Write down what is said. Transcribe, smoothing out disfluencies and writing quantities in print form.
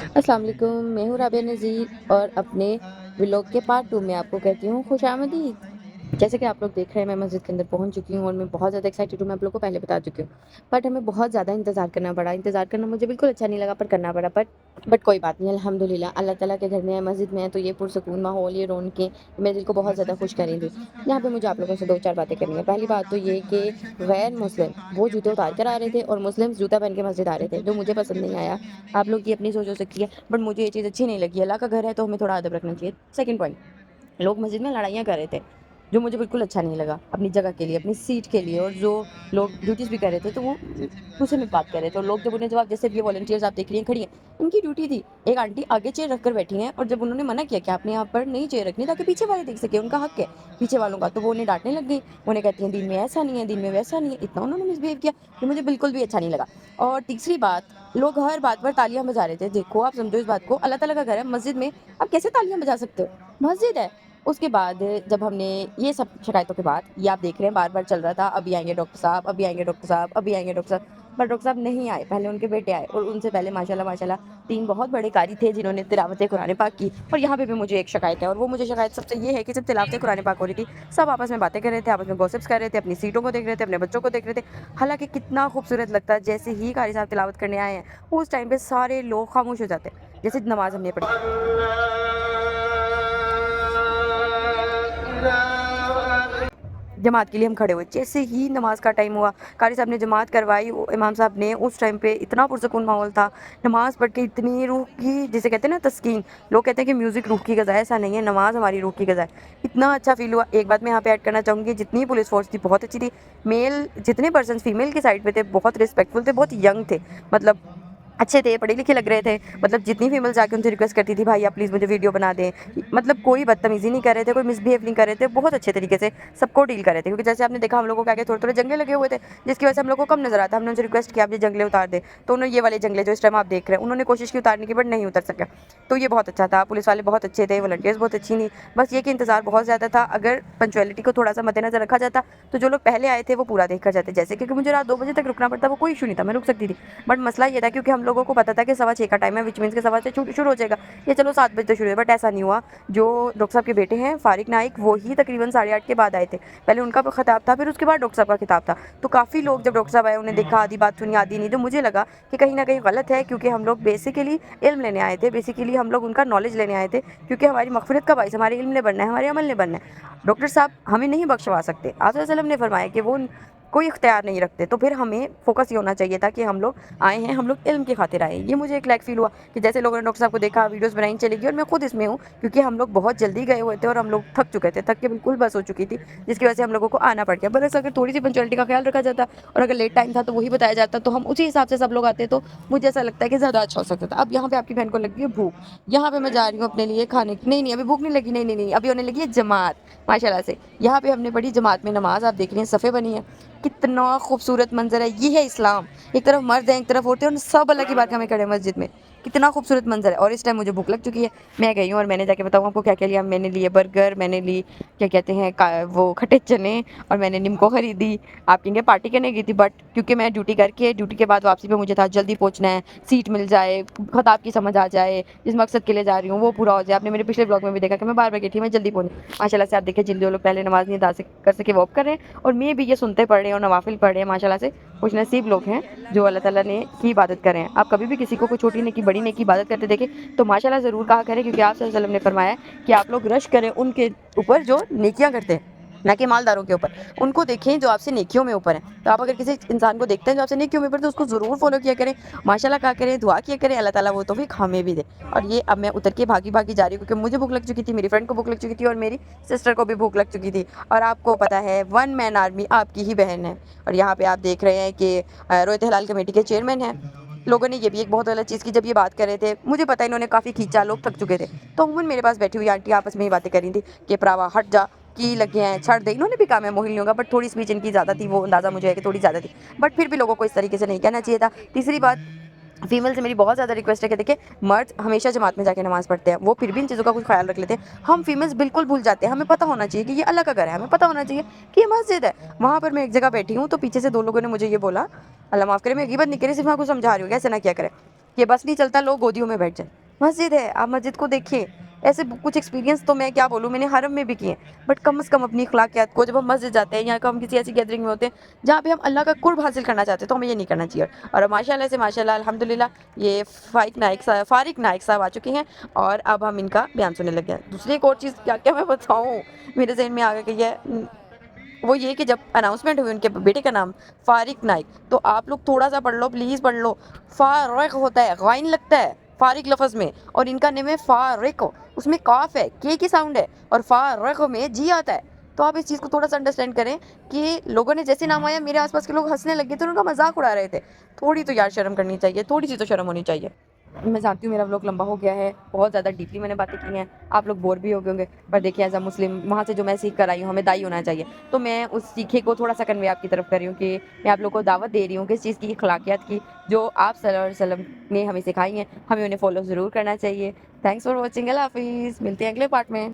अस्सलाम वालेकुम, मैं हूँ राबिया नज़ीर और अपने व्लॉग के पार्ट 2 में आपको कहती हूँ खुशामदीद। जैसे कि आप लोग देख रहे हैं मैं मस्जिद के अंदर पहुँच चुकी हूँ और मैं बहुत ज़्यादा एक्साइटेड हूँ, मैं आप लोगों को पहले बता चुकी हूँ। बट हमें बहुत ज़्यादा इंतज़ार करना पड़ा, इंतज़ार करना मुझे बिल्कुल अच्छा नहीं लगा पर करना पड़ा। बट कोई बात नहीं, अल्हम्दुलिल्लाह अल्लाह ताला के घर में है, मस्जिद में है तो ये पुरसुकून माहौल, ये रौनकें मेरे दिल को बहुत ज़्यादा खुश करेंगी। यहाँ पे मुझे आप लोगों से 2-4 बातें करनी है। पहली बात तो ये कि गैर मुस्लिम वो जूते उतार कर आ रहे थे और मुस्लिम्स जूता पहन के मस्जिद आ रहे थे, जो मुझे पसंद नहीं आया। आप लोग की अपनी सोच हो सकती है, बट मुझे ये चीज़ अच्छी नहीं लगी। अल्लाह का घर है तो हमें थोड़ा अदब रखना चाहिए। सेकंड पॉइंट, लोग मस्जिद में लड़ाइयाँ कर रहे थे, जो मुझे बिल्कुल अच्छा नहीं लगा। अपनी जगह के लिए, अपनी सीट के लिए, और जो लोग ड्यूटीज़ भी कर रहे थे तो वो गुस्से में बात कर रहे थे और लोग जब उन्हें जवाब, जैसे ये वॉलंटियर्स आप देख रही हैं खड़ी हैं, इनकी ड्यूटी थी। एक आंटी आगे चेयर रख कर बैठी हैं और जब उन्होंने मना किया कि आपने यहाँ पर नहीं चेयर रखनी ताकि पीछे वाले देख सके, उनका हक है पीछे वालों का, तो वो उन्हें डाँटने लग गई। उन्हें कहती हैं दिन में ऐसा नहीं है, दिन में वैसा नहीं है। इतना उन्होंने मिसबिहेव किया कि मुझे बिल्कुल भी अच्छा नहीं लगा। और तीसरी बात, लोग हर बात पर तालियाँ बजा रहे थे। देखो आप समझो इस बात को, अल्लाह ताला का घर है, मस्जिद में आप कैसे तालियाँ बजा सकते हो? मस्जिद है। उसके बाद जब हमने ये सब शिकायतों के बाद, ये आप देख रहे हैं बार-बार चल रहा था, अभी आएँगे डॉक्टर साहब, अभी आएँगे डॉक्टर साहब, अभी आएँगे डॉक्टर साहब। पर डॉक्टर साहब नहीं आए, पहले उनके बेटे आए और उनसे पहले माशाल्लाह माशाल्लाह 3 बहुत बड़े कारी थे जिन्होंने तिलावत कुरान पाक की। और यहाँ पे भी मुझे एक शिकायत है और वो मुझे शिकायत सबसे ये है कि जब तिलावत कुरान पाक हो रही थी, सब आपस में बातें कर रहे थे, आपस में गॉसिप्स कर रहे थे, अपनी सीटों को देख रहे थे, अपने बच्चों को देख रहे थे। हालाँकि कितना खूबसूरत लगता है, जैसे ही कारी साहब तिलावत करने आए हैं, उस टाइम पे सारे लोग खामोश हो जाते हैं। जैसे नमाज़ हमने पढ़ी, जमात के लिए हम खड़े हुए। जैसे ही नमाज़ का टाइम हुआ, कारी साहब ने जमात करवाई, वो इमाम साहब ने, उस टाइम पे इतना पुरसुकून माहौल था। नमाज़ पढ़ के इतनी रूह की, जिसे कहते हैं ना तस्कीन, लोग कहते हैं कि म्यूज़िक रूह की ग़िज़ा है, ऐसा नहीं है, नमाज़ हमारी रूह की ग़िज़ा है। इतना अच्छा फ़ील हुआ। एक बात मैं यहाँ पे ऐड करना चाहूँगी, जितनी पुलिस फ़ोर्स थी बहुत अच्छी थी। मेल जितने पर्सन्स फीमेल की साइड पे थे बहुत रिस्पेक्टफुल थे, बहुत यंग थे। मतलब अच्छे थे, पढ़े लिखे लग रहे थे। मतलब जितनी फीमेल जाके उनसे रिक्वेस्ट करती थी, भाई आप प्लीज़ मुझे वीडियो बना दें। मतलब कोई बदतमीज़ी नहीं कर रहे थे, कोई मिसबिहेव नहीं कर रहे थे, बहुत अच्छे तरीके से सबको डील कर रहे थे। क्योंकि जैसे आपने देखा हम लोगों के आगे थोड़े-थोड़े जंगले लगे हुए थे, जिसकी वजह से हम लोग को कम नज़र आता। हमने उनसे रिक्वेस्ट किया आप ये जंगले उतार दें, तो उन्होंने ये वाले जंगले जो इस टाइम आप देख रहे हैं, उन्होंने कोशिश की उतारने की, बट नहीं उतर सका। तो ये बहुत अच्छा था, पुलिस वाले बहुत अच्छे थे, वॉलंटियर्स बहुत अच्छी थी। बस ये कि इंतज़ार बहुत ज़्यादा था। अगर पंक्चुअलिटी को थोड़ा-सा मद्देनज़र रखा जाता, तो जो लोग पहले आए थे वो पूरा देख कर जाते। जैसे क्योंकि मुझे रात 2 बजे तक रुकना पड़ता, वो कोई इश्यू नहीं था, मैं रुक सकती थी। बट मसला ये था क्योंकि हम लोगों को पता था कि 6:15 का टाइम है, व्हिच मीन्स के 6:15 शुरू हो जाएगा। ये चलो 7 बजे तक शुरू है, बट ऐसा नहीं हुआ। जो डॉक्टर साहब के बेटे हैं फारिक नाइक, वो ही तकरीबन 8:30 के बाद आए थे। पहले उनका खिताब था, फिर उसके बाद डॉक्टर साहब का खिताब था। तो काफ़ी लोग जब डॉक्टर साहब आए, उन्हें देखा, आधी बात सुनी आधी नहीं। तो मुझे लगा कि कहीं ना कहीं गलत है, क्योंकि हम लोग बेसिकली इल्म लेने आए थे, बेसिकली हम लोग उनका नॉलेज लेने आए थे, क्योंकि हमारी मगफिरत का बाइस हमारे इल्म ने बनना है, हमारे अमल ने बनना है। डॉक्टर साहब हमें नहीं बख्शवा सकते। आप सल्लल्लाहु अलैहि वसल्लम ने फरमाया कि वो कोई इख्तियार नहीं रखते। तो फिर हमें फोकस ये होना चाहिए था कि हम लोग आए हैं, हम लोग इल्म की खातिर आए हैं। ये मुझे एक लायक फ़ील हुआ कि जैसे लोगों ने डॉक्टर साहब को देखा, वीडियोज़ बनाई, चली गई। और मैं खुद इसमें हूँ, क्योंकि हम लोग बहुत जल्दी गए हुए थे और हम लोग थक चुके थे, थक के बिल्कुल बस हो चुकी थी, जिसकी वजह से हम लोगों को आना पड़ गया। बरअक्स अगर थोड़ी सी पंक्चुअलिटी का ख्याल रखा जाता और अगर लेट टाइम था तो वही बताया जाता, तो हम उसी हिसाब से सब लोग आते, तो मुझे ऐसा लगता है कि ज़्यादा अच्छा हो सकता था। अब यहाँ पे आपकी बहन को लगी है भूख, यहाँ पे मैं जा रही हूँ अपने लिए खाने की, नहीं नहीं अभी भूख नहीं लगी, नहीं नहीं नहीं, अभी होने लगी है जमात माशाल्लाह से। यहाँ पे हमने पढ़ी जमात में नमाज, आप देख रही हैं सफ़े बनी है, कितना खूबसूरत मंजर है। ये है इस्लाम, एक तरफ मर्द हैं, एक तरफ औरतें, और सब अल्लाह की बात में खड़े हैं मस्जिद में। कितना खूबसूरत मंजर है। और इस टाइम मुझे भूख लग चुकी है। मैं गई हूँ और मैंने जाके बताऊँ आपको क्या क्या लिया। मैंने लिए बर्गर, मैंने ली क्या कहते हैं वो खट्टे चने, और मैंने निम्को खरीदी। आप कहेंगे पार्टी करने गई थी, बट क्योंकि मैं ड्यूटी करके, ड्यूटी के बाद वापसी पे मुझे था जल्दी पहुँचना है, सीट मिल जाए, खताब की समझ आ जाए, जिस मकसद के लिए जा रही हूँ वो पूरा हो जाए। आपने मेरे पिछले ब्लॉग में भी देखा कि मैं बार बार गई थी, मैं जल्दी पहुँची। माशाल्लाह से आप देखिए, जिन जो लोग पहले नमाज नहीं अदा कर सके वो अब कर रहे हैं, और मैं भी ये सुनते पढ़ रहे हैं और नवाफिल पढ़ रहे हैं। माशाल्लाह से कुछ नसीब लोग हैं जो अल्लाह ताला ने की इबादत कर रहे हैं। आप कभी भी किसी को कोई छोटी नेकी बड़ी नेकी इबादत करते देखें तो माशाल्लाह ज़रूर कहा करें, क्योंकि आप सल्लल्लाहु अलैहि वसल्लम ने फरमाया है कि आप लोग रश करें उनके ऊपर जो नेकियां करते हैं, ना कि मालदारों के ऊपर। उनको देखें जो आपसे नेकियों में ऊपर हैं। तो आप अगर किसी इंसान को देखते हैं जो आपसे नेकियों में ऊपर, तो उसको ज़रूर फॉलो किया करें, माशाल्लाह कहा करें, दुआ किया करें, अल्लाह ताला वो तौफीक हमें भी दे। और ये अब मैं उतर के भागी भागी जा रही हूँ, क्योंकि मुझे भूख लग चुकी थी, मेरी फ्रेंड को भूख लग चुकी थी, और मेरी सिस्टर को भी भूख लग चुकी थी। और आपको पता है वन मैन आर्मी आपकी ही बहन है। और यहाँ पे आप देख रहे हैं कि रोयत हलाल कमेटी के चेयरमैन हैं। लोगों ने ये भी एक बहुत गलत चीज़ की, जब ये बात कर रहे थे, मुझे पता है इन्होंने काफ़ी खींचा, लोग थक चुके थे, तो अमूमन मेरे पास बैठी हुई आंटी आपस में ही बातें कर रही थी कि प्रावा हट जा, की लगे हैं, छड़ दे। इन्होंने भी कहा मैं मोहिल नहीं होगा, बट थोड़ी स्पीच इनकी ज़्यादा थी, वो अंदाज़ा मुझे है कि थोड़ी ज़्यादा थी। बट फिर भी लोगों को इस तरीके से नहीं कहना चाहिए था। तीसरी बात, फीमेल से मेरी बहुत ज़्यादा रिक्वेस्ट है कि देखिए, मर्द हमेशा जमात में जाके नमाज़ पढ़ते हैं, वो फिर भी इन चीज़ों का कुछ ख्याल रख लेते हैं। हम फीमेल्स बिल्कुल भूल जाते हैं। हमें पता होना चाहिए कि ये अल्लाह का घर है, हमें पता होना चाहिए कि ये मस्जिद है। वहाँ पर मैं एक जगह बैठी हूँ, तो पीछे से 2 लोगों ने मुझे ये बोला, अल्लाह माफ़ करे, मैं ग़ीबत नहीं करी, सिर्फ मैं आपको समझा रही हूँ, ऐसे ना किया करें, कि बस नहीं चलता, लोग गोदियों में बैठ जाए। मस्जिद है, आप मस्जिद को देखिए। ऐसे कुछ एक्सपीरियंस तो मैं क्या बोलूँ, मैंने हरम में भी किए हैं, बट कम से कम अपनी अखलाकियात को, जब हम मस्जिद जाते हैं या हम किसी ऐसी गैदरिंग में होते हैं जहाँ पे हम अल्लाह का कुर्ब हासिल करना चाहते हैं, तो हमें ये नहीं करना चाहिए। और माशाल्लाह से माशाल्लाह अल्हम्दुलिल्लाह ये फारिक नाइक साहब आ चुके हैं और अब हम इनका बयान सुनने लगे हैं। दूसरी एक और चीज़ क्या क्या मैं बताऊँ, मेरे जहन में आ गई है, वो ये कि जब अनाउंसमेंट हुई उनके बेटे का नाम फारिक नाइक, तो आप लोग थोड़ा सा पढ़ लो, प्लीज़ पढ़ लो। फारिक होता है, गाइन लगता है फारिक लफ्ज़ में, और इनका नेम है फारिक, उसमें काफ है, के की साउंड है, और फारिक में जी आता है। तो आप इस चीज़ को थोड़ा सा अंडरस्टैंड करें कि लोगों ने जैसे नाम आया, मेरे आसपास के लोग हंसने लगे थे, उनका मजाक उड़ा रहे थे। थोड़ी तो यार शर्म करनी चाहिए, थोड़ी सी तो शर्म होनी चाहिए। मैं जानती हूँ मेरा व्लॉग लंबा हो गया है, बहुत ज़्यादा डीपली मैंने बातें की हैं, आप लोग बोर भी हो गए होंगे, पर देखिए एज़ अ मुस्लिम वहाँ से जो मैं सीख कर आई हूँ, हमें दाई होना चाहिए, तो मैं उस सीखे को थोड़ा सा कन्वे आपकी तरफ कर रही हूँ कि मैं आप लोग को दावत दे रही हूँ किस चीज़ की, अखलाकियात की, जो आप सल्लल्लाहु अलैहि वसल्लम ने हमें सिखाई हैं, हमें उन्हें फॉलो ज़रूर करना चाहिए। थैंक्स फॉर वॉचिंग, अल्लाह हाफिज़, मिलते हैं अगले पार्ट में।